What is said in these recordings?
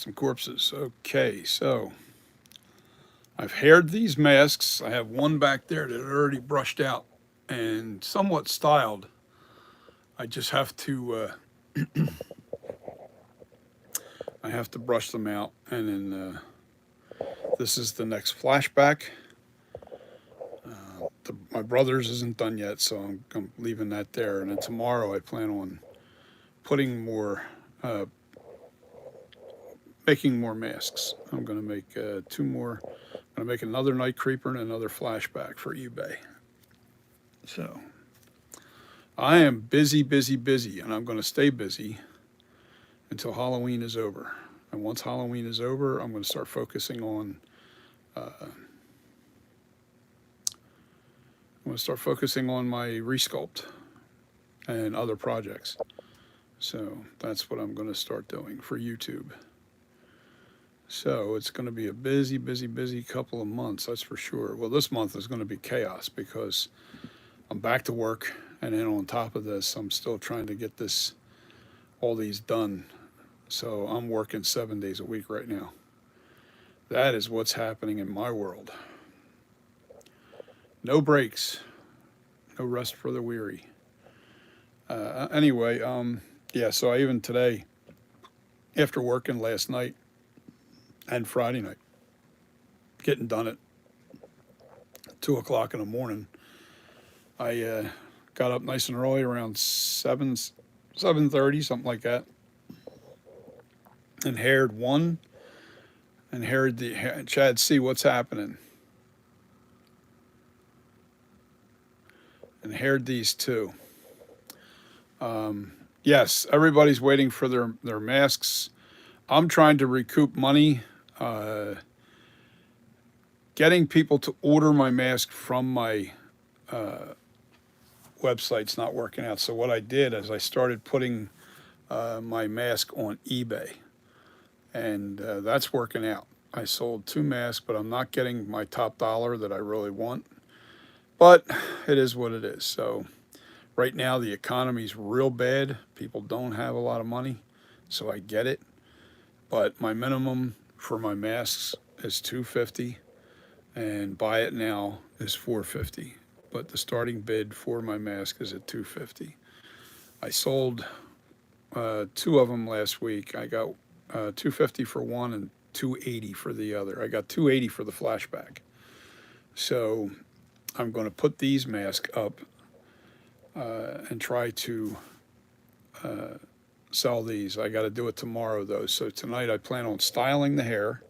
some corpses. Okay, so I've haired these masks. I have one back there that I already brushed out and somewhat styled. I just have to I have to brush them out, and then this is the next flashback. My brother's isn't done yet, so I'm leaving that there. And then tomorrow I plan on putting more, uh, making more masks. I'm going to make two more. I'm going to make another night creeper and another flashback for eBay. So I am busy, busy, busy, and I'm going to stay busy until Halloween is over. And once Halloween is over, I'm going to start focusing on. I'm going to start focusing on my resculpt and other projects. So that's what I'm going to start doing for YouTube. So it's going to be a busy, busy, busy couple of months, that's for sure. Well, this month is going to be chaos because I'm back to work, and then on top of this, I'm still trying to get all these done. So I'm working 7 days a week right now. That is what's happening in my world. No breaks, no rest for the weary. Anyway, yeah, so I even today, after working last night and Friday night, getting done at 2 o'clock in the morning, I got up nice and early around 7:30, something like that, and haired one, and haired Chad, see what's happening, and haired these two. Yes, everybody's waiting for their masks. I'm trying to recoup money, getting people to order my mask from my website's not working out. So what I did is I started putting my mask on eBay, and that's working out. I sold 2 masks, but I'm not getting my top dollar that I really want. But it is what it is. So right now the economy's real bad. People don't have a lot of money, so I get it. But my minimum for my masks is $250, and buy it now is $450. But the starting bid for my mask is at $250. I sold 2 of them last week. I got $250 for one and $280 for the other. I got $280 for the flashback. So I'm going to put these masks up and try to sell these. I got to do it tomorrow though. So tonight I plan on styling the hair.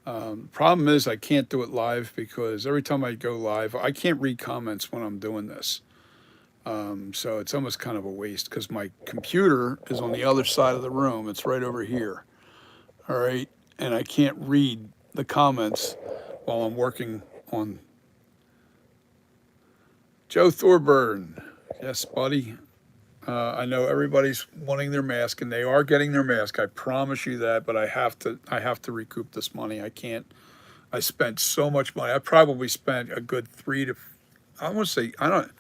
Problem is I can't do it live because every time I go live, I can't read comments when I'm doing this. So it's almost kind of a waste because my computer is on the other side of the room. It's right over here. All right. And I can't read the comments while I'm working on Joe Thorburn. Yes, buddy. I know everybody's wanting their mask, and they are getting their mask. I promise you that. But I have to recoup this money. I can't. I spent so much money. I probably spent a good I want to say, I don't,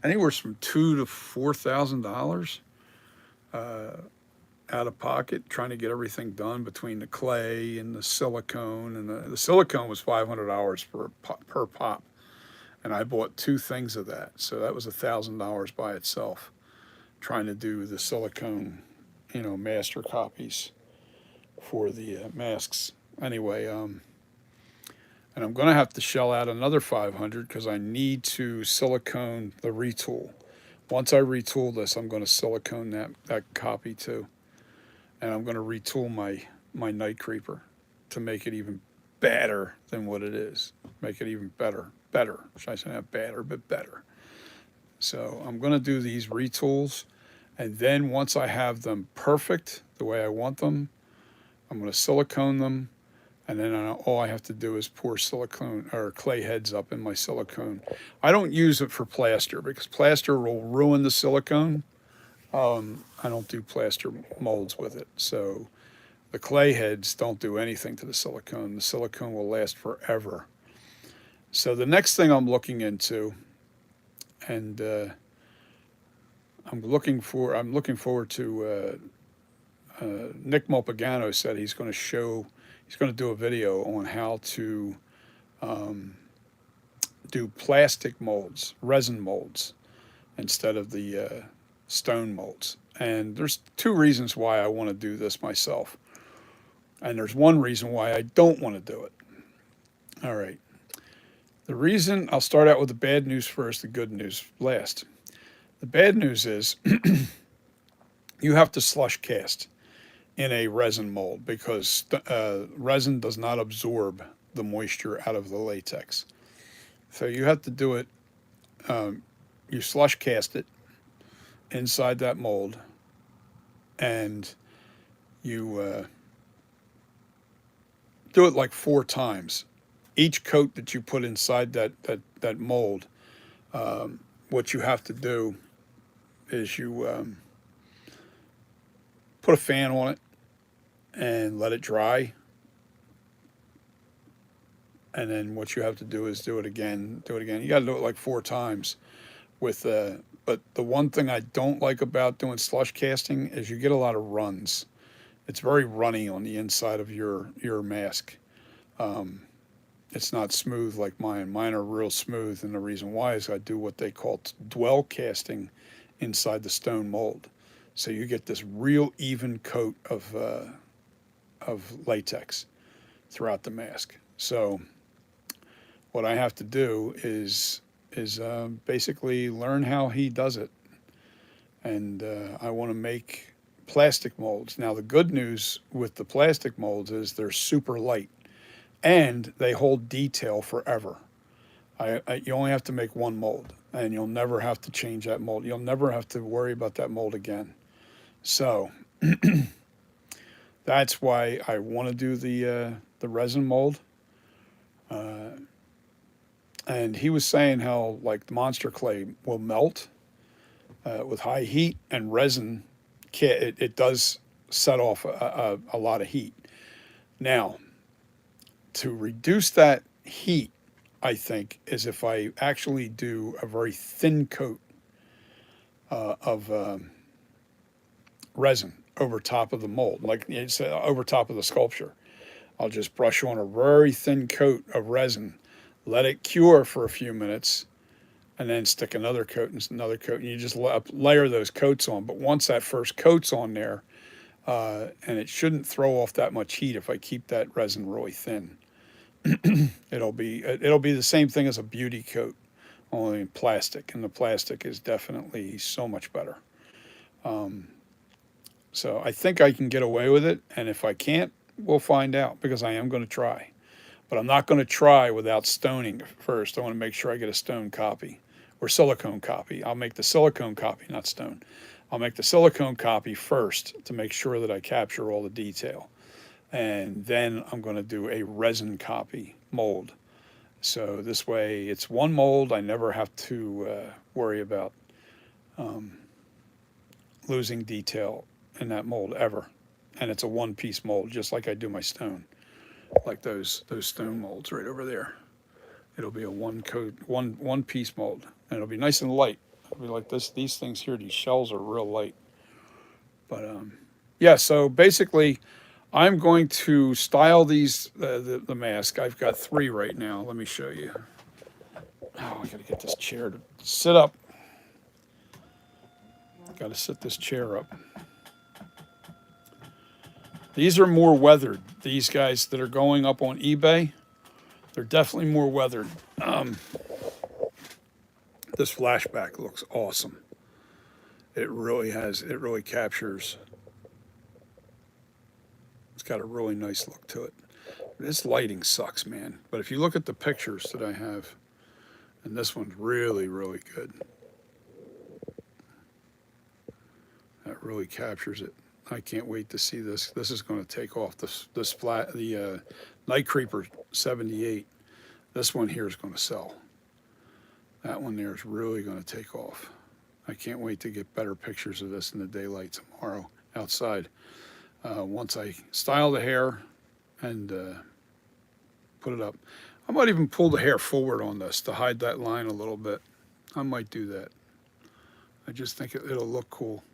anywhere from $2,000 to $4,000 out of pocket trying to get everything done between the clay and the silicone. And the silicone was $500 per pop, and I bought 2 things of that. So that was $1,000 by itself, trying to do the silicone, master copies for the masks. Anyway, and I'm going to have to shell out another $500 because I need to silicone the retool. Once I retool this, I'm going to silicone that copy too, and I'm going to retool my night creeper to make it even better than what it is. Make it even better. Should I say not better, but better. So I'm going to do these retools, and then once I have them perfect the way I want them, I'm going to silicone them, and then all I have to do is pour silicone or clay heads up in my silicone. I don't use it for plaster because plaster will ruin the silicone. I don't do plaster molds with it, so the clay heads don't do anything to the silicone. The silicone will last forever. So the next thing I'm looking into, and I'm looking forward to Nick Mulpagano said he's going to do a video on how to do plastic molds, resin molds, instead of the stone molds. And there's two reasons why I want to do this myself. And there's one reason why I don't want to do it. All right. The reason, I'll start out with the bad news first, the good news last. The bad news is you have to slush cast in a resin mold because resin does not absorb the moisture out of the latex. So you have to do it, you slush cast it inside that mold, and you do it like 4 times. Each coat that you put inside that mold, what you have to do is you put a fan on it and let it dry. And then what you have to do is do it again. You got to do it like 4 times. But the one thing I don't like about doing slush casting is you get a lot of runs. It's very runny on the inside of your mask. It's not smooth like mine. Mine are real smooth, and the reason why is I do what they call dwell casting inside the stone mold. So you get this real even coat of latex throughout the mask. So what I have to do is basically learn how he does it, and I want to make plastic molds. Now the good news with the plastic molds is they're super light, and they hold detail forever. You only have to make one mold, and you'll never have to change that mold. You'll never have to worry about that mold again. So that's why I want to do the resin mold. And he was saying how like the monster clay will melt with high heat, and resin it does set off a lot of heat. Now, to reduce that heat, I think, is if I actually do a very thin coat of resin over top of the mold, like it's over top of the sculpture. I'll just brush on a very thin coat of resin, let it cure for a few minutes, and then stick another coat and another coat, and you just layer those coats on. But once that first coat's on there, and it shouldn't throw off that much heat if I keep that resin really thin. It'll be the same thing as a beauty coat, only in plastic, and the plastic is definitely so much better. So I think I can get away with it, and if I can't, we'll find out, because I am going to try. But I'm not going to try without stoning first. I want to make sure I get a stone copy or silicone copy. I'll make the silicone copy, not stone. I'll make the silicone copy first to make sure that I capture all the detail. And then I'm going to do a resin copy mold. So this way it's one mold. I never have to worry about losing detail in that mold ever. And it's a one-piece mold, just like I do my stone. Like those stone molds right over there. It'll be a one piece mold, and it'll be nice and light. It'll be like this. These things here, these shells are real light. But yeah. So basically, I'm going to style these the mask. I've got 3 right now. Let me show you. Oh, I got to get this chair to sit up. Got to sit this chair up. These are more weathered. These guys that are going up on eBay, they're definitely more weathered. This flashback looks awesome. It really captures. It's got a really nice look to it. This lighting sucks, man. But if you look at the pictures that I have, and this one's really, really good. That really captures it. I can't wait to see this. This is going to take off. The Night Creeper 78. This one here is going to sell. That one there is really going to take off. I can't wait to get better pictures of this in the daylight tomorrow outside. Once I style the hair and put it up. I might even pull the hair forward on this to hide that line a little bit. I might do that. I just think it'll look cool.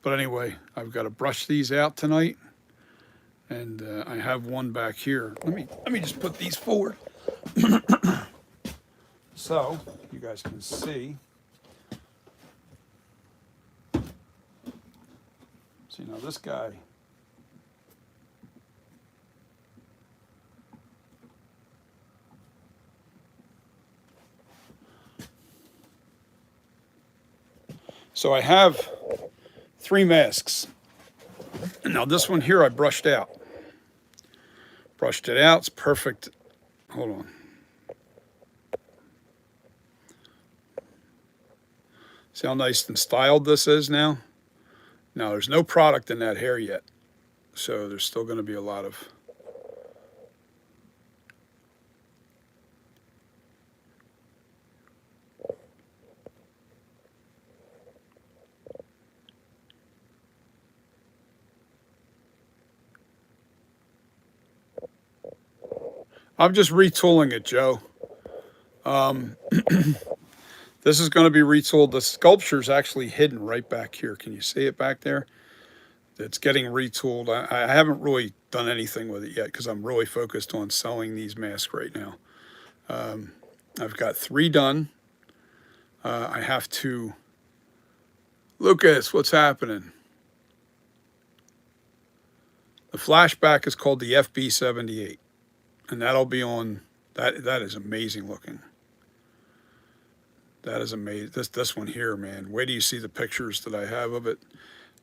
But anyway, I've got to brush these out tonight, and I have one back here. Let me just put these forward so you guys can see. See, now this guy, so I have 3 masks. Now this one here I brushed out. Brushed it out, it's perfect. Hold on. See how nice and styled this is now? Now there's no product in that hair yet, so there's still going to be a lot of I'm just retooling it, Joe. This is going to be retooled. The sculpture's actually hidden right back here. Can you see it back there? It's getting retooled. I haven't really done anything with it yet because I'm really focused on selling these masks right now. I've got 3 done. I have to... Lucas, what's happening? The flashback is called the FB78. And that'll be on... That is amazing looking. That is amazing. This one here, man. Wait till you see the pictures that I have of it.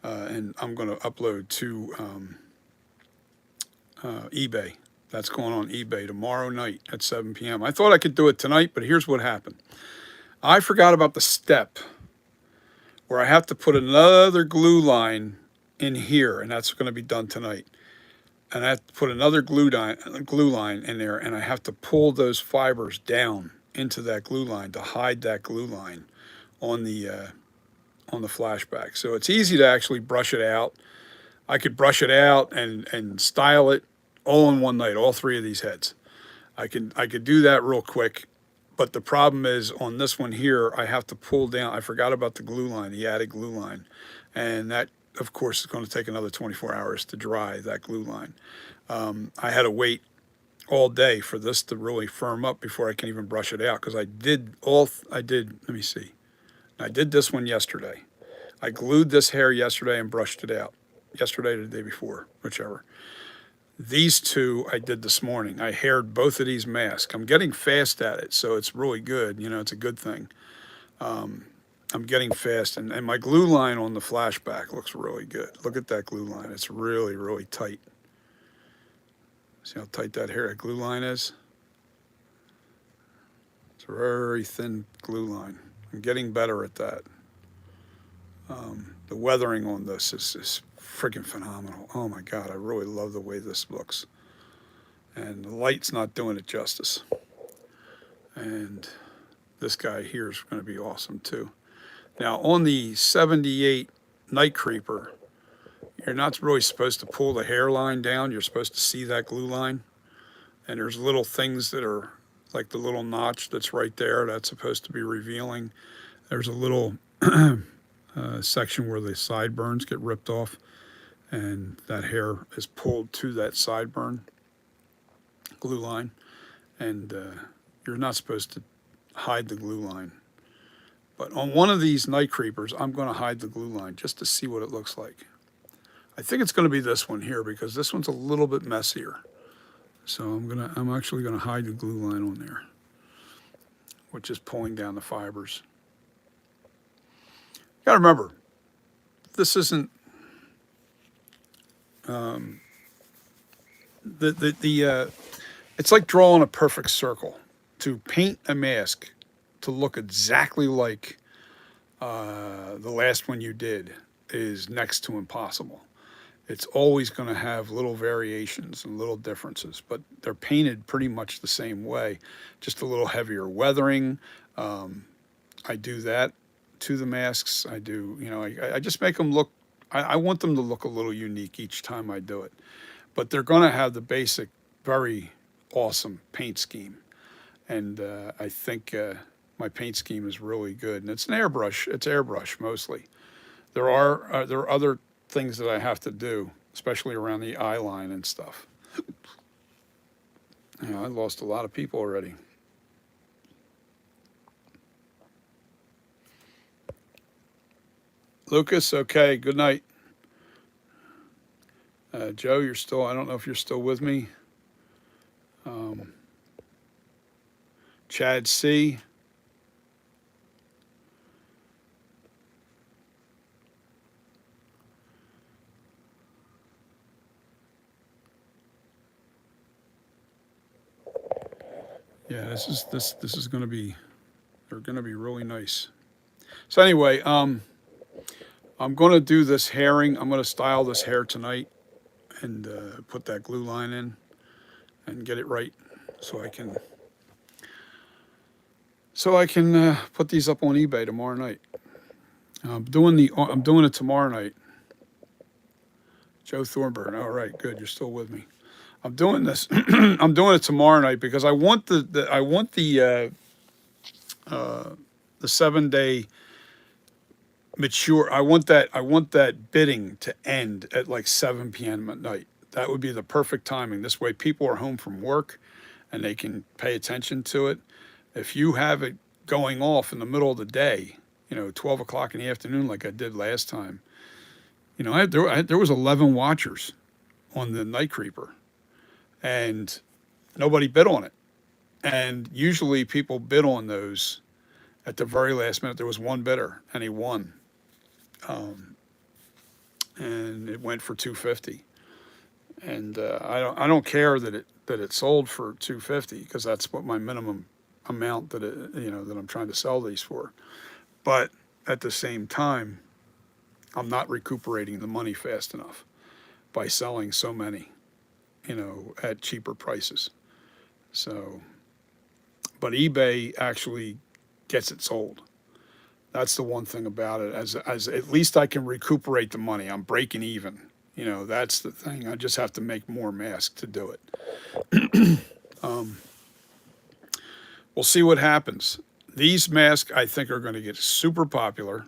And I'm going to upload to eBay. That's going on eBay tomorrow night at 7 p.m. I thought I could do it tonight, but here's what happened. I forgot about the step where I have to put another glue line in here, and that's going to be done tonight. And I have to put another glue line in there, and I have to pull those fibers down into that glue line to hide that glue line on the flashback. So it's easy to actually brush it out. I could brush it out and style it all in one night, all 3 of these heads. I could do that real quick, but the problem is on this one here, I have to pull down. I forgot about the glue line, the added glue line, and that, of course, is going to take another 24 hours to dry that glue line. I had to wait all day for this to really firm up before I can even brush it out because let me see. I did this one yesterday. I glued this hair yesterday and brushed it out. Yesterday or the day before, whichever. These 2 I did this morning. I haired both of these masks. I'm getting fast at it, so it's really good. You know, it's a good thing. I'm getting fast, and my glue line on the flashback looks really good. Look at that glue line. It's really, really tight. See how tight that glue line is? It's a very thin glue line. I'm getting better at that. The weathering on this is freaking phenomenal. Oh my God, I really love the way this looks. And the light's not doing it justice. And this guy here is going to be awesome too. Now on the 78 Night Creeper, you're not really supposed to pull the hairline down. You're supposed to see that glue line. And there's little things that are like the little notch that's right there. That's supposed to be revealing. There's a little section where the sideburns get ripped off. And that hair is pulled to that sideburn glue line. And you're not supposed to hide the glue line. But on one of these Night Creepers, I'm going to hide the glue line just to see what it looks like. I think it's going to be this one here because this one's a little bit messier. So I'm actually going to hide the glue line on there, which is pulling down the fibers. You got to remember, this isn't it's like drawing a perfect circle. To paint a mask to look exactly like the last one you did is next to impossible. It's always going to have little variations and little differences, but they're painted pretty much the same way, just a little heavier weathering. I do that to the masks. I do, I just make them look, I want them to look a little unique each time I do it. But they're going to have the basic, very awesome paint scheme. And I think my paint scheme is really good. And it's an airbrush. It's airbrush mostly. there are other things that I have to do, especially around the eye line and stuff. You know, I lost a lot of people already. Lucas, okay, good night. Joe, you're still, I don't know if you're still with me. Um, Chad C. Yeah, this is going to be, they're going to be really nice. So anyway, I'm going to do this herring. I'm going to style this hair tonight and put that glue line in and get it right so I can put these up on eBay tomorrow night. I'm doing it tomorrow night. Joe Thornburn. All right, good. You're still with me. I'm doing this. I'm doing it tomorrow night because I want the 7 day mature. I want that bidding to end at like 7 p.m. at night. That would be the perfect timing. This way, people are home from work and they can pay attention to it. If you have it going off in the middle of the day, 12 o'clock in the afternoon, like I did last time, there was 11 watchers on the Night Creeper, and nobody bid on it. And usually people bid on those at the very last minute. There was one bidder, and he won, and it went for 250. And I don't care that it sold for 250 because that's what my minimum amount that I'm trying to sell these for. But at the same time, I'm not recuperating the money fast enough by selling so many, at cheaper prices. So, but eBay actually gets it sold. That's the one thing about it. As at least I can recuperate the money. I'm breaking even. That's the thing. I just have to make more masks to do it. We'll see what happens. These masks, I think, are going to get super popular.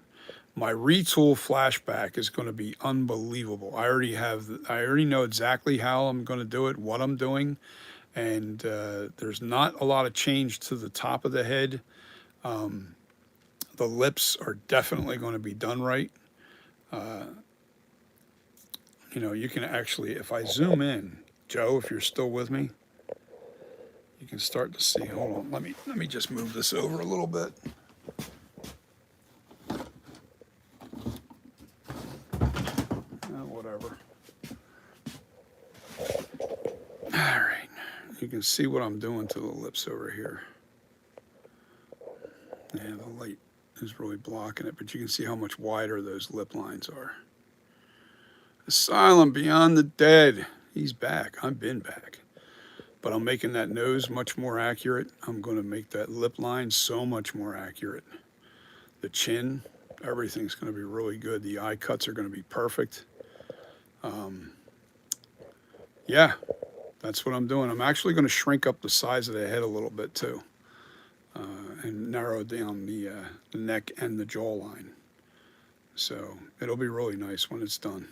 My retool flashback is going to be unbelievable. I already know exactly how I'm going to do it, what I'm doing, and there's not a lot of change to the top of the head. The lips are definitely going to be done right. You can actually, if I zoom in, Joe, if you're still with me, you can start to see. Hold on, let me just move this over a little bit. Whatever. All right, you can see what I'm doing to the lips over here. Yeah, the light is really blocking it, but you can see how much wider those lip lines are. Asylum Beyond the Dead. He's back. I've been back. But I'm making that nose much more accurate. I'm going to make that lip line so much more accurate. The chin, everything's going to be really good. The eye cuts are going to be perfect. Yeah, that's what I'm doing. I'm actually going to shrink up the size of the head a little bit too, and narrow down the neck and the jawline. So it'll be really nice when it's done.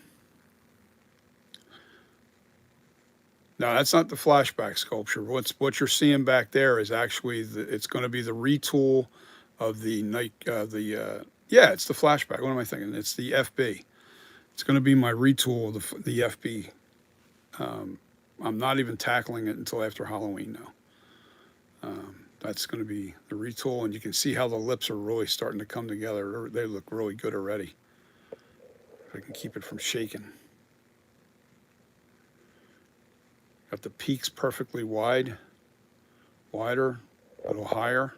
Now that's not the flashback sculpture. What you're seeing back there is actually it's going to be the retool of the night. Yeah, it's the flashback. What am I thinking? It's the FB. It's going to be my retool of the FB. I'm not even tackling it until after Halloween now. That's going to be the retool, and you can see how the lips are really starting to come together. They look really good already. If I can keep it from shaking. Got the peaks perfectly wider, a little higher.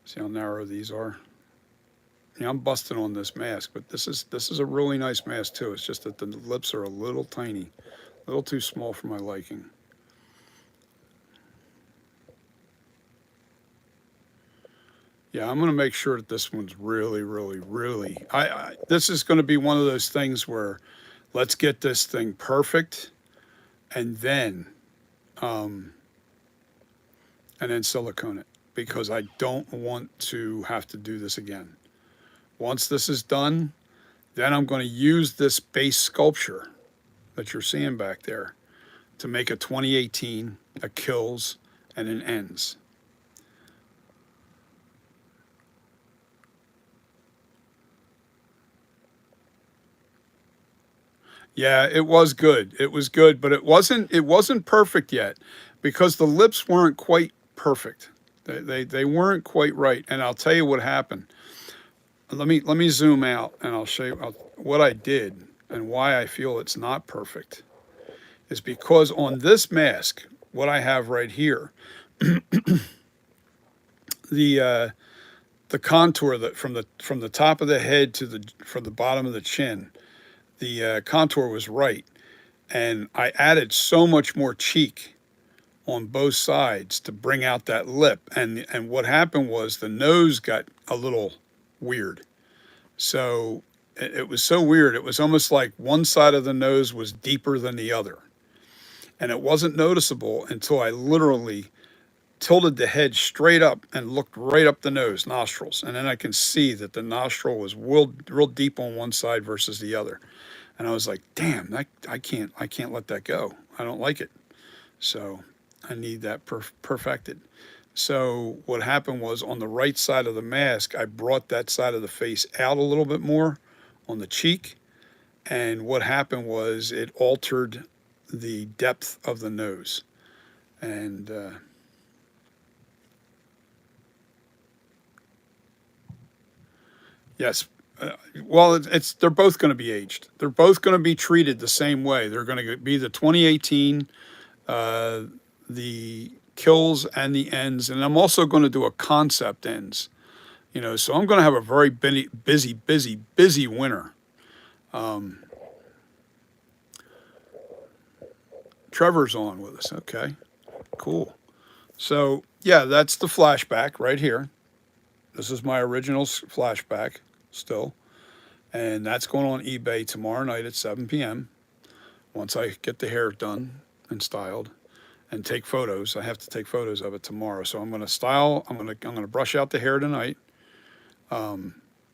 See how narrow these are? Yeah, I'm busting on this mask, but this is a really nice mask too. It's just that the lips are a little tiny, a little too small for my liking. Yeah, I'm going to make sure that this one's really, really, really. This is going to be one of those things where let's get this thing perfect, and then silicone it, because I don't want to have to do this again. Once this is done, Then I'm going to use this base sculpture that you're seeing back there to make a 2018, a kills, and an ends. Yeah, it was good. It was good, but it wasn't perfect yet because the lips weren't quite perfect. They weren't quite right. And I'll tell you what happened. Let me zoom out and I'll show you what I did and why I feel it's not perfect. Is because on this mask, what I have right here, the the contour that from the top of the head to the from the bottom of the chin, the contour was right, and I added so much more cheek on both sides to bring out that lip. And what happened was the nose got a little weird. So it was so weird. It was almost like one side of the nose was deeper than the other. And it wasn't noticeable until I literally tilted the head straight up and looked right up the nose, nostrils. And then I can see that the nostril was real deep on one side versus the other. And I was like, damn, I can't let that go. I don't like it. So I need that perfected. So what happened was on the right side of the mask, I brought that side of the face out a little bit more on the cheek. And what happened was it altered the depth of the nose. And yes, well, they're both going to be aged. They're both going to be treated the same way. They're going to be the 2018, uh, the kills and the ends, and I'm also going to do a concept ends. So I'm going to have a very busy winter. Um, Trevor's on with us. Okay, cool. So yeah, that's the flashback right here. This is my original flashback still, and that's going on eBay tomorrow night at 7 p.m. Once I get the hair done and styled and take photos. I have to take photos of it tomorrow. So I'm going to style. I'm going to brush out the hair tonight.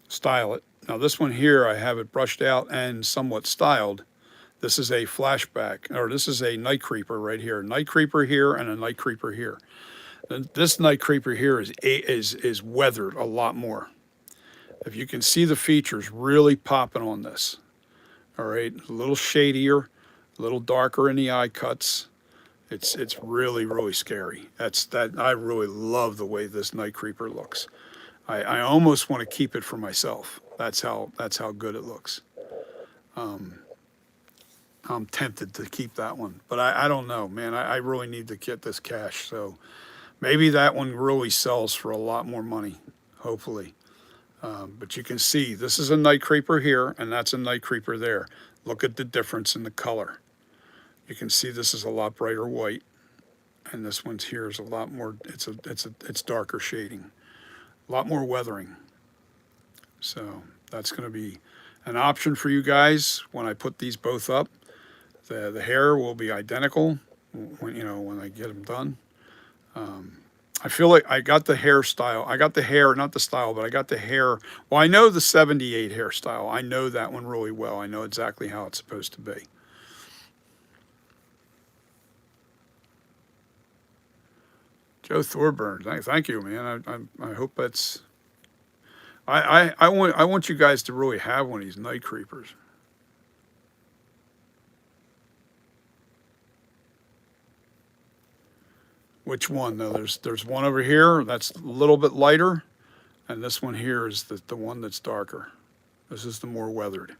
Style it. Now this one here, I have it brushed out and somewhat styled. This is a flashback, or this is a night creeper right here. Night creeper here and a night creeper here. This night creeper here is weathered a lot more. If you can see the features really popping on this. All right, a little shadier, a little darker in the eye cuts. It's really scary. I really love the way this night creeper looks. I almost want to keep it for myself. That's how good it looks. I'm tempted to keep that one, but I don't know, man. I really need to get this cash, so maybe that one really sells for a lot more money, hopefully. But you can see this is a night creeper here, and that's a night creeper there. Look at the difference in the color. You can see this is a lot brighter white, and this one's here is a lot more. It's darker shading, a lot more weathering. So that's going to be an option for you guys when I put these both up. The hair will be identical when I get them done. I feel like I got the hairstyle. I got the hair, not the style, but I got the hair. Well, I know the 78 hairstyle. I know that one really well. I know exactly how it's supposed to be. Joe Thorburn, thank you, man. I hope that's. I want you guys to really have one of these night creepers. Which one? No, there's one over here that's a little bit lighter, and this one here is the one that's darker. This is the more weathered.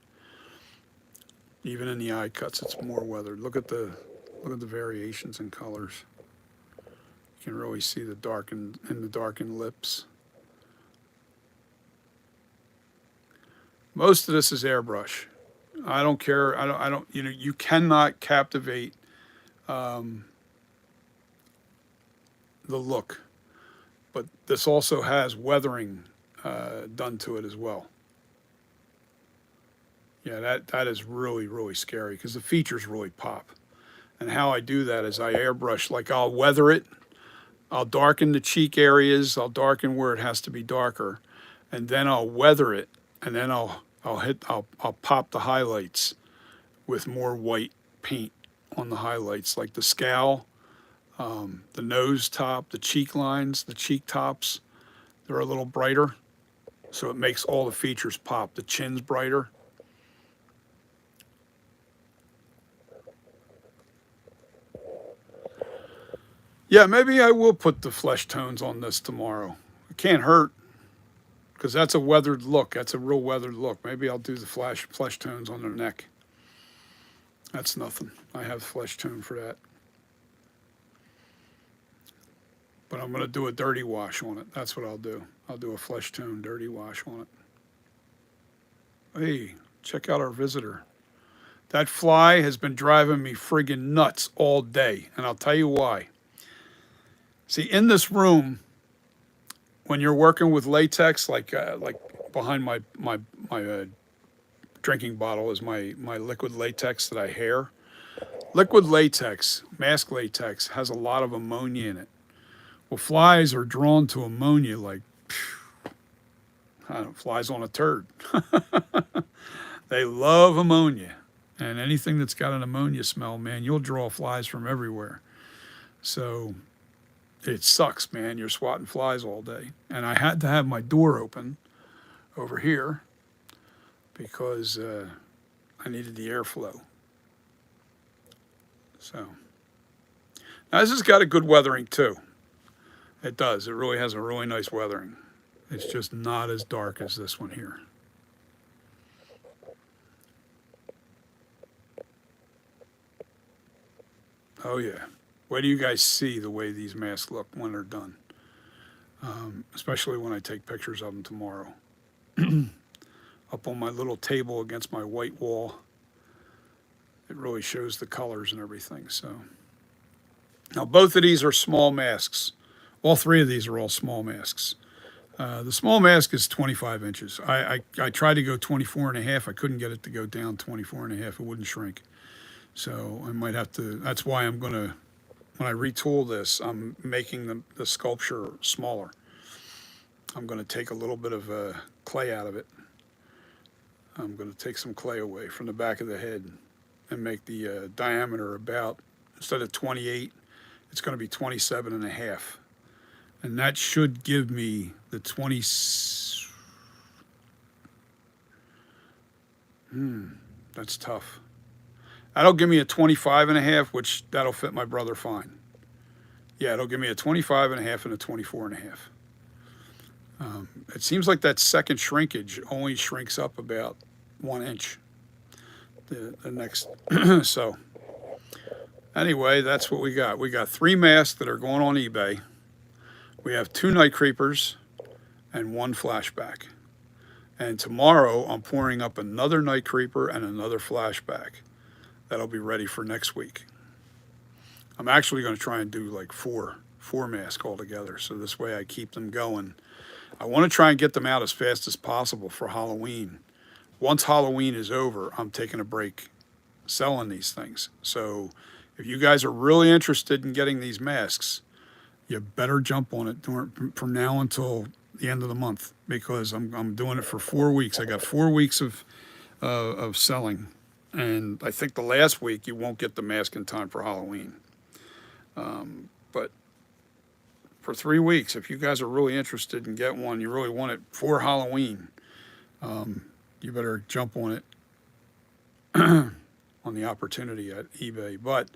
Even in the eye cuts, it's more weathered. Look at the variations in colors. You can really see the darkened lips. Most of this is airbrush. I don't care. I don't. You cannot captivate the look, but this also has weathering done to it as well. Yeah, that is really scary because the features really pop. And how I do that is I airbrush, like I'll weather it, I'll darken the cheek areas, I'll darken where it has to be darker, and then I'll weather it, and then I'll I'll pop the highlights with more white paint on the highlights, like the scowl, the nose top, the cheek lines, the cheek tops. They're a little brighter, so it makes all the features pop. The chin's brighter. Yeah, maybe I will put the flesh tones on this tomorrow. It can't hurt because that's a weathered look. That's a real weathered look. Maybe I'll do the flesh tones on the neck. That's nothing. I have flesh tone for that. But I'm going to do a dirty wash on it. That's what I'll do. I'll do a flesh tone dirty wash on it. Hey, check out our visitor. That fly has been driving me friggin' nuts all day, and I'll tell you why. See, in this room, when you're working with latex, like behind my drinking bottle is my liquid latex that I hair. Liquid latex, mask latex, has a lot of ammonia in it. Well, flies are drawn to ammonia like, I don't know, flies on a turd. They love ammonia. And anything that's got an ammonia smell, man, you'll draw flies from everywhere. So it sucks, man. You're swatting flies all day. And I had to have my door open over here because I needed the airflow. So now this has got a good weathering too. It does. It really has a really nice weathering. It's just not as dark as this one here. Oh yeah. Wait do you guys see the way these masks look when they're done? Especially when I take pictures of them tomorrow. Up on my little table against my white wall. It really shows the colors and everything. So now both of these are small masks. All three of these are all small masks. The small mask is 25 inches. I tried to go 24 and a half. I couldn't get it to go down 24 and a half. It wouldn't shrink. So I might have to, that's why I'm going to, when I retool this, I'm making the sculpture smaller. I'm going to take a little bit of clay out of it. I'm going to take some clay away from the back of the head and make the diameter about, instead of 28, it's going to be 27 and a half. And that should give me the 20, that's tough. That'll give me a 25 and a half, which that'll fit my brother fine. Yeah, it'll give me a 25 and a half and a 24 and a half. It seems like that second shrinkage only shrinks up about 1 inch. The next, so anyway, that's what we got. We got 3 masks that are going on eBay. We have 2 night creepers and 1 flashback. And tomorrow I'm pouring up another night creeper and another flashback. That'll be ready for next week. I'm actually going to try and do like four masks altogether. So this way I keep them going. I want to try and get them out as fast as possible for Halloween. Once Halloween is over, I'm taking a break selling these things. So if you guys are really interested in getting these masks, you better jump on it from now until the end of the month, because I'm doing it for 4 weeks. I got 4 weeks of selling, and I think the last week you won't get the mask in time for Halloween. But for 3 weeks, if you guys are really interested in getting one, you really want it for Halloween, you better jump on it on the opportunity at eBay. But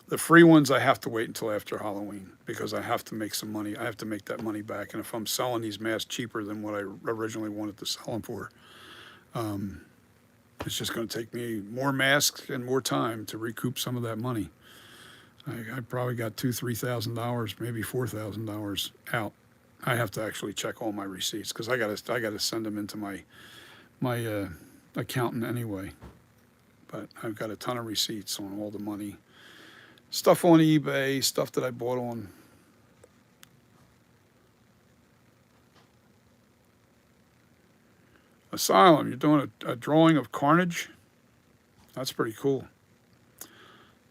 the free ones I have to wait until after Halloween, because I have to make some money. I have to make that money back. And if I'm selling these masks cheaper than what I originally wanted to sell them for, it's just going to take me more masks and more time to recoup some of that money. I probably got $2,000-3,000, maybe $4,000 out. I have to actually check all my receipts, because I got to send them into my accountant anyway. But I've got a ton of receipts on all the money. Stuff on eBay, stuff that I bought on Asylum. You're doing a drawing of Carnage? That's pretty cool.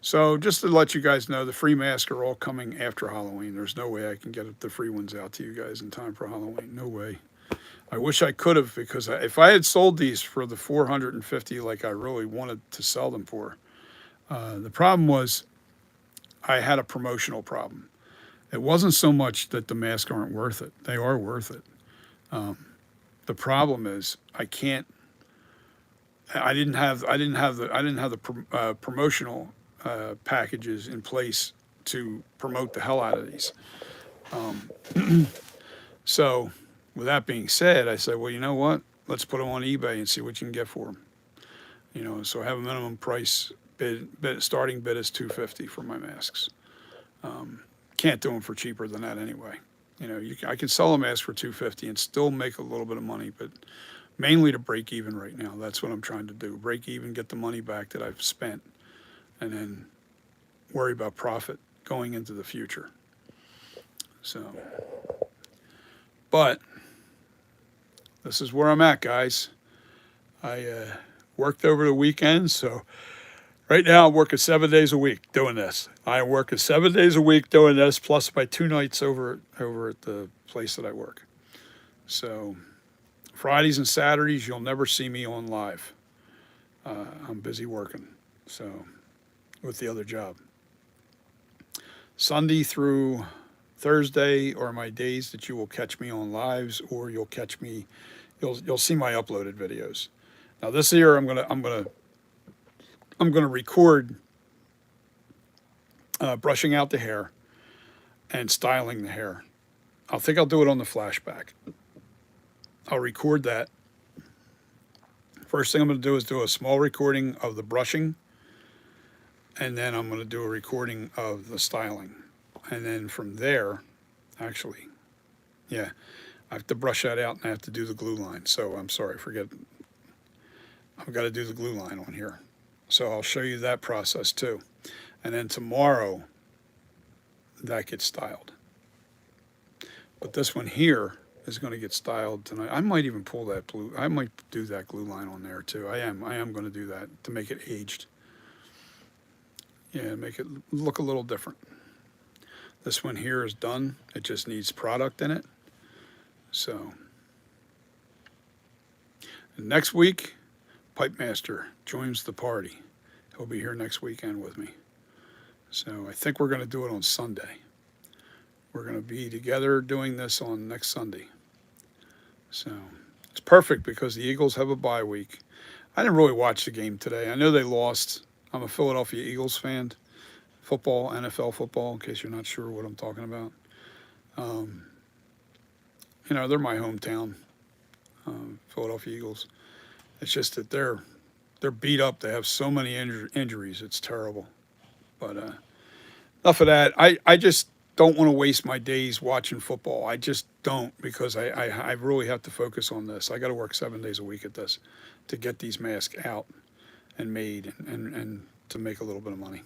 So just to let you guys know, the free masks are all coming after Halloween. There's no way I can get the free ones out to you guys in time for Halloween. No way. I wish I could have, because if I had sold these for the 450 like I really wanted to sell them for, the problem was I had a promotional problem. It wasn't so much that the masks aren't worth it; they are worth it. The problem is I can't. I didn't have the promotional packages in place to promote the hell out of these. So, with that being said, I said, well, you know what? Let's put them on eBay and see what you can get for them. So I have a minimum price starting bid is 250 for my masks. Can't do them for cheaper than that anyway. I can sell a mask for 250 and still make a little bit of money, but mainly to break even right now. That's what I'm trying to do. Break even, get the money back that I've spent, and then worry about profit going into the future. So, but this is where I'm at, guys. I worked over the weekend, so right now I'm working 7 days a week doing this. I am working 7 days a week doing this, plus my 2 nights over at the place that I work. So Fridays and Saturdays, you'll never see me on live. I'm busy working, so with the other job. Sunday through Thursday are my days that you will catch me on lives, or you'll see my uploaded videos. Now this year I'm gonna record brushing out the hair and styling the hair. I think I'll do it on the flashback. I'll record that. First thing I'm going to do is do a small recording of the brushing, and then I'm going to do a recording of the styling. And then from there, actually, yeah, I have to brush that out and I have to do the glue line. So I'm sorry, I've got to do the glue line on here. So I'll show you that process too. And then tomorrow, that gets styled. But this one here is going to get styled tonight. I might even pull that blue. I might do that glue line on there too. I am going to do that to make it aged. Yeah, make it look a little different. This one here is done. It just needs product in it. So next week, Pipe Master joins the party. He'll be here next weekend with me. So I think we're going to do it on Sunday. We're going to be together doing this on next Sunday. So it's perfect because the Eagles have a bye week. I didn't really watch the game today. I know they lost. I'm a Philadelphia Eagles fan. Football, NFL football, in case you're not sure what I'm talking about. They're my hometown, Philadelphia Eagles. It's just that they're beat up. They have so many injuries. It's terrible. But enough of that. I just don't want to waste my days watching football. I just don't, because I really have to focus on this. I got to work 7 days a week at this to get these masks out and made and to make a little bit of money.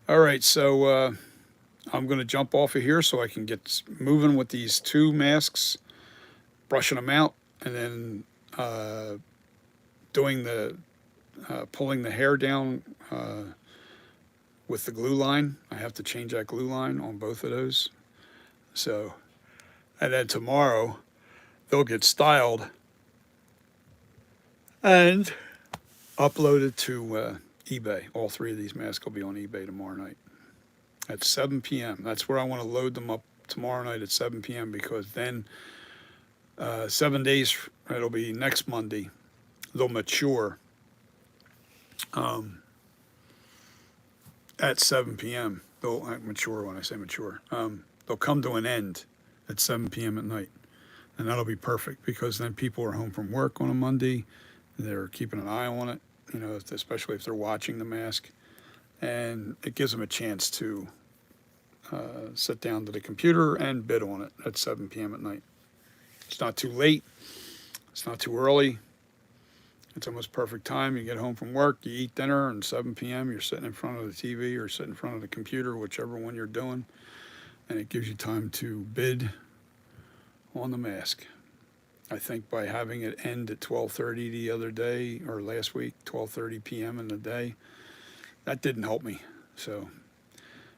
All right, so I'm going to jump off of here so I can get moving with these 2 masks, brushing them out, and then doing the pulling the hair down with the glue line. I have to change that glue line on both of those. So, and then tomorrow they'll get styled and uploaded to eBay. All 3 of these masks will be on eBay tomorrow night at 7 p.m. That's where I want to load them up tomorrow night at 7 p.m. because then 7 days, it'll be next Monday, they'll mature at 7 p.m. They'll mature. When I say mature, they'll come to an end at 7 p.m. at night, and that'll be perfect because then people are home from work on a Monday. They're keeping an eye on it, especially if they're watching the mask, and it gives them a chance to sit down to the computer and bid on it at 7 p.m. at night. It's not too late. It's not too early. It's almost perfect time. You get home from work, you eat dinner, and 7 p.m. you're sitting in front of the TV or sitting in front of the computer, whichever one you're doing, and it gives you time to bid on the mask. I think by having it end at 12:30 the other day, or last week, 12:30 p.m. in the day, that didn't help me. So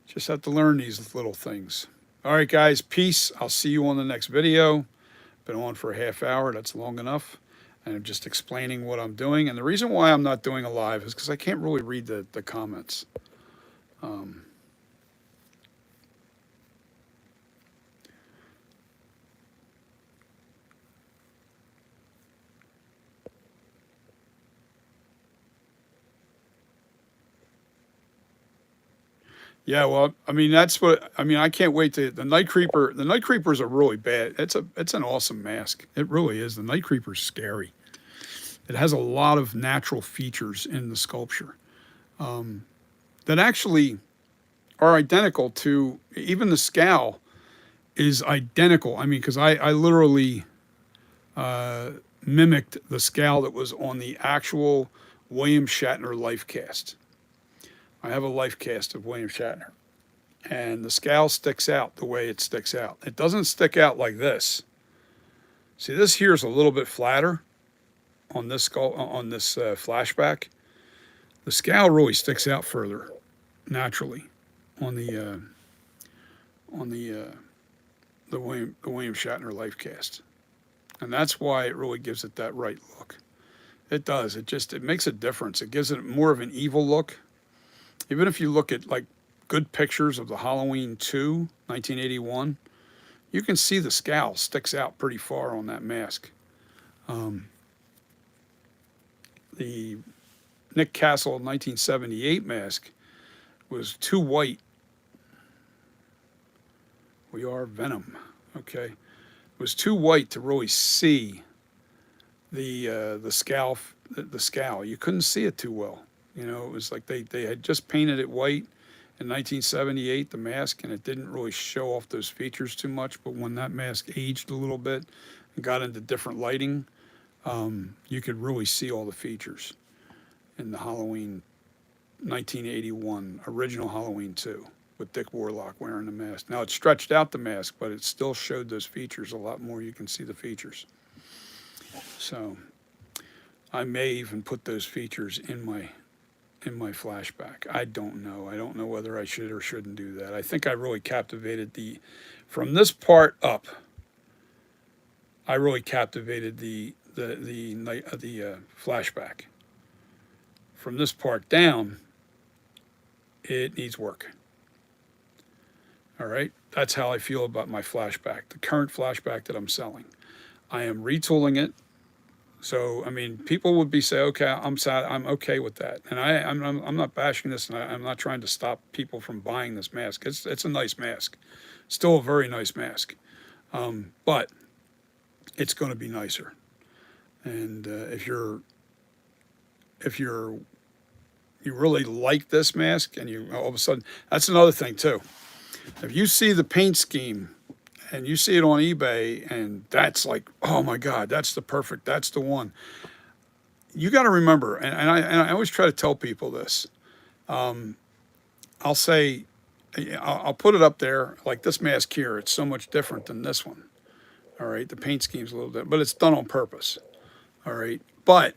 just have to learn these little things. All right, guys, peace. I'll see you on the next video. Been on for a half hour, that's long enough. And I'm just explaining what I'm doing. And the reason why I'm not doing a live is because I can't really read the comments. Um, yeah, well, I mean, that's what I mean. I can't wait to the Night Creeper. The Night Creepers are really bad. It's an awesome mask. It really is. The Night Creeper's scary. It has a lot of natural features in the sculpture that actually are identical to even the scowl is identical. I mean, because I literally mimicked the scowl that was on the actual William Shatner life cast. I have a life cast of William Shatner, and the scowl sticks out the way it sticks out. It doesn't stick out like this. See, this here is a little bit flatter on this skull, on this flashback. The scowl really sticks out further naturally on the William Shatner life cast, and that's why it really gives it that right look. It does. It makes a difference. It gives it more of an evil look. Even if you look at like good pictures of the Halloween 2, 1981, you can see the scowl sticks out pretty far on that mask. The Nick Castle 1978 mask was too white. We are Venom. Okay, it was too white to really see the scowl. The scowl, you couldn't see it too well. You know, it was like they had just painted it white in 1978, the mask, and it didn't really show off those features too much. But when that mask aged a little bit and got into different lighting, you could really see all the features in the Halloween 1981 original Halloween 2 with Dick Warlock wearing the mask. Now it stretched out the mask, but it still showed those features a lot more. You can see the features. So I may even put those features in my flashback. I don't know. I don't know whether I should or shouldn't do that. I think I really captivated from this part up. I really captivated the flashback. From this part down, it needs work. All right, that's how I feel about my flashback, the current flashback that I'm selling. I am retooling it. So I mean, people would be say, okay, I'm sad, I'm okay with that, and I'm not bashing this, and I'm not trying to stop people from buying this mask. It's a nice mask, still a very nice mask, but it's going to be nicer. And if you really like this mask, and you all of a sudden, that's another thing too. If you see the paint scheme and you see it on eBay and that's like, oh my God, that's the one. You got to remember, and I always try to tell people this. I'll say, I'll put it up there like this mask here. It's so much different than this one. All right, the paint scheme's a little different, but it's done on purpose. All right, but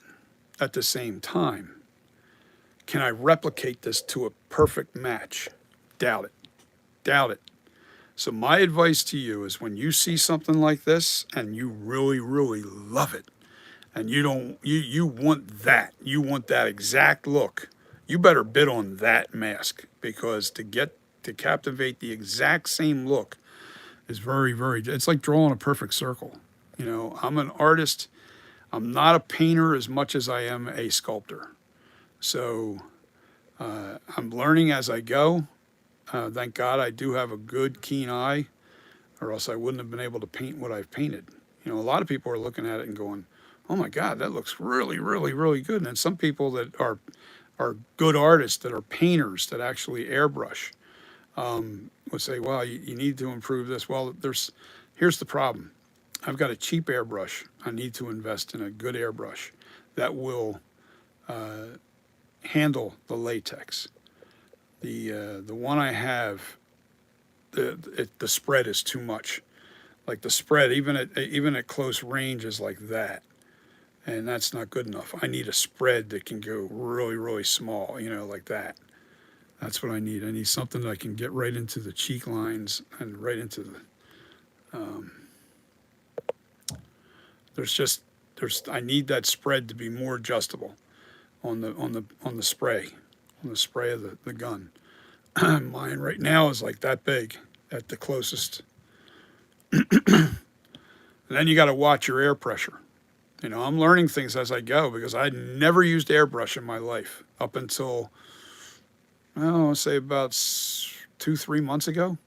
at the same time, can I replicate this to a perfect match? Doubt it. Doubt it. So my advice to you is when you see something like this and you really, really love it, and you want that exact look, you better bid on that mask, because to captivate the exact same look is very, very, it's like drawing a perfect circle. You know, I'm an artist. I'm not a painter as much as I am a sculptor. So I'm learning as I go. Thank God I do have a good, keen eye, or else I wouldn't have been able to paint what I've painted. You know, a lot of people are looking at it and going, oh my God, that looks really, really, really good. And then some people that are good artists, that are painters, that actually airbrush, would say, well, you need to improve this. Well, here's the problem. I've got a cheap airbrush. I need to invest in a good airbrush that will handle the latex. The one I have, the spread is too much. Like the spread, even at close range, is like that, and that's not good enough. I need a spread that can go really, really small. You know, like that. That's what I need. I need something that I can get right into the cheek lines and right into I need that spread to be more adjustable on the spray, of the gun. Mine right now is like that big at the closest. And then you got to watch your air pressure. You know, I'm learning things as I go because I'd never used airbrush in my life up until, well, I'll say about 2, 3 months ago.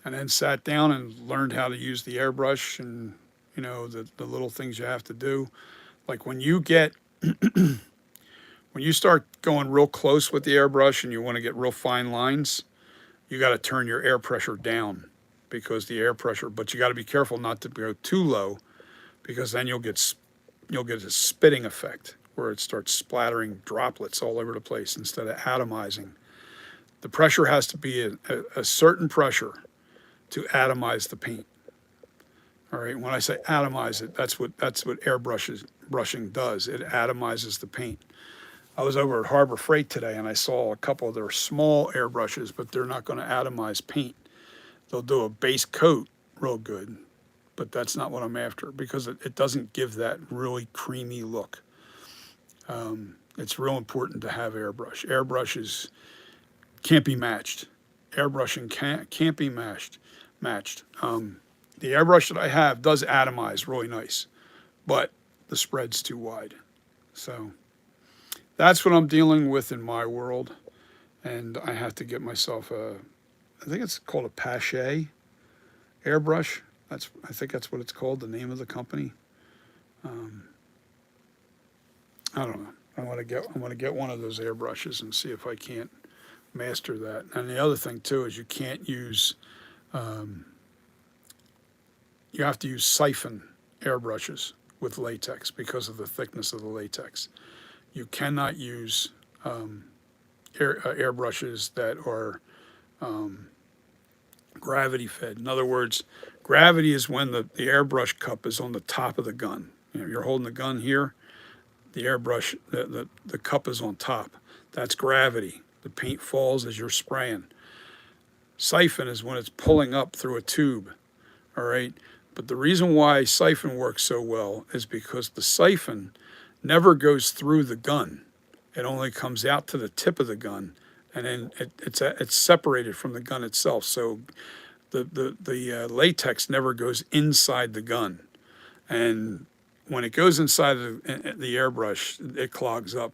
And then sat down and learned how to use the airbrush and, you know, the little things you have to do. Like when you start going real close with the airbrush and you want to get real fine lines, you got to turn your air pressure down because the air pressure, but you got to be careful not to go too low because then you'll get a spitting effect where it starts splattering droplets all over the place instead of atomizing. The pressure has to be a certain pressure to atomize the paint. All right, when I say atomize it, that's what brushing does. It atomizes the paint. I was over at Harbor Freight today and I saw a couple of their small airbrushes, but they're not going to atomize paint. They'll do a base coat real good, but that's not what I'm after because it doesn't give that really creamy look. It's real important to have airbrush. Airbrushes can't be matched. Airbrushing can't be matched. The airbrush that I have does atomize really nice, but the spread's too wide. So that's what I'm dealing with in my world, and I have to get myself I think it's called a Pache airbrush. I think that's what it's called, the name of the company. I don't know. I want to get one of those airbrushes and see if I can't master that. And the other thing too is you can't use, you have to use siphon airbrushes with latex because of the thickness of the latex. You cannot use airbrushes that are gravity fed. In other words, gravity is when the airbrush cup is on the top of the gun. You know, you're holding the gun here, the airbrush, the cup is on top. That's gravity. The paint falls as you're spraying. Siphon is when it's pulling up through a tube, all right? But the reason why siphon works so well is because the siphon never goes through the gun. It only comes out to the tip of the gun, and then it's separated from the gun itself. So the latex never goes inside the gun, and when it goes inside the airbrush, it clogs up.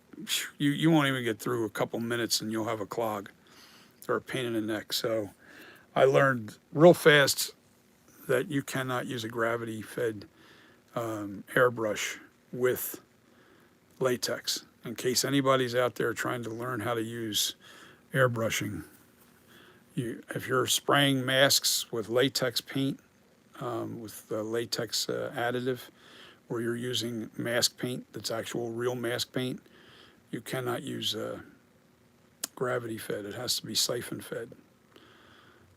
You won't even get through a couple minutes, and you'll have a clog or a pain in the neck. So I learned real fast that you cannot use a gravity-fed airbrush with latex. In case anybody's out there trying to learn how to use airbrushing, if you're spraying masks with latex paint, with latex additive, or you're using mask paint that's actual real mask paint, you cannot use gravity fed. It has to be siphon fed.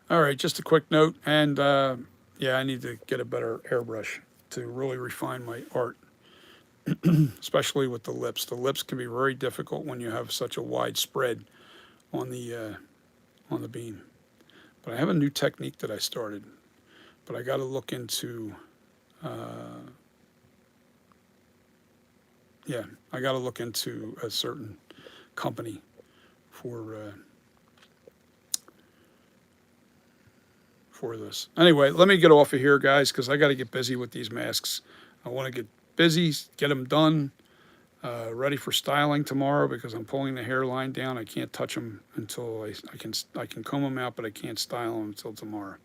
All right, just a quick note, and yeah, I need to get a better airbrush to really refine my art. Especially with the lips. The lips can be very difficult when you have such a wide spread on the beam. But I have a new technique that I started, but I got to look into, I got to look into a certain company for this. Anyway, let me get off of here, guys, because I got to get busy with these masks. I want to get busy, get them done, ready for styling tomorrow because I'm pulling the hairline down. I can't touch them until I can comb them out, but I can't style them until tomorrow.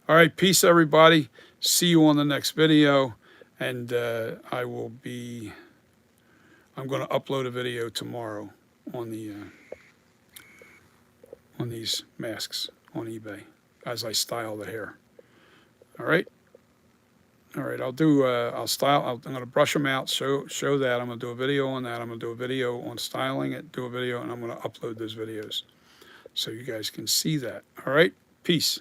All right, peace, everybody. See you on the next video, and I'm going to upload a video tomorrow on these masks on eBay as I style the hair. All right. All right, I'm going to brush them out, show that. I'm going to do a video on that. I'm going to do a video on styling it, do a video, and I'm going to upload those videos so you guys can see that. All right, peace.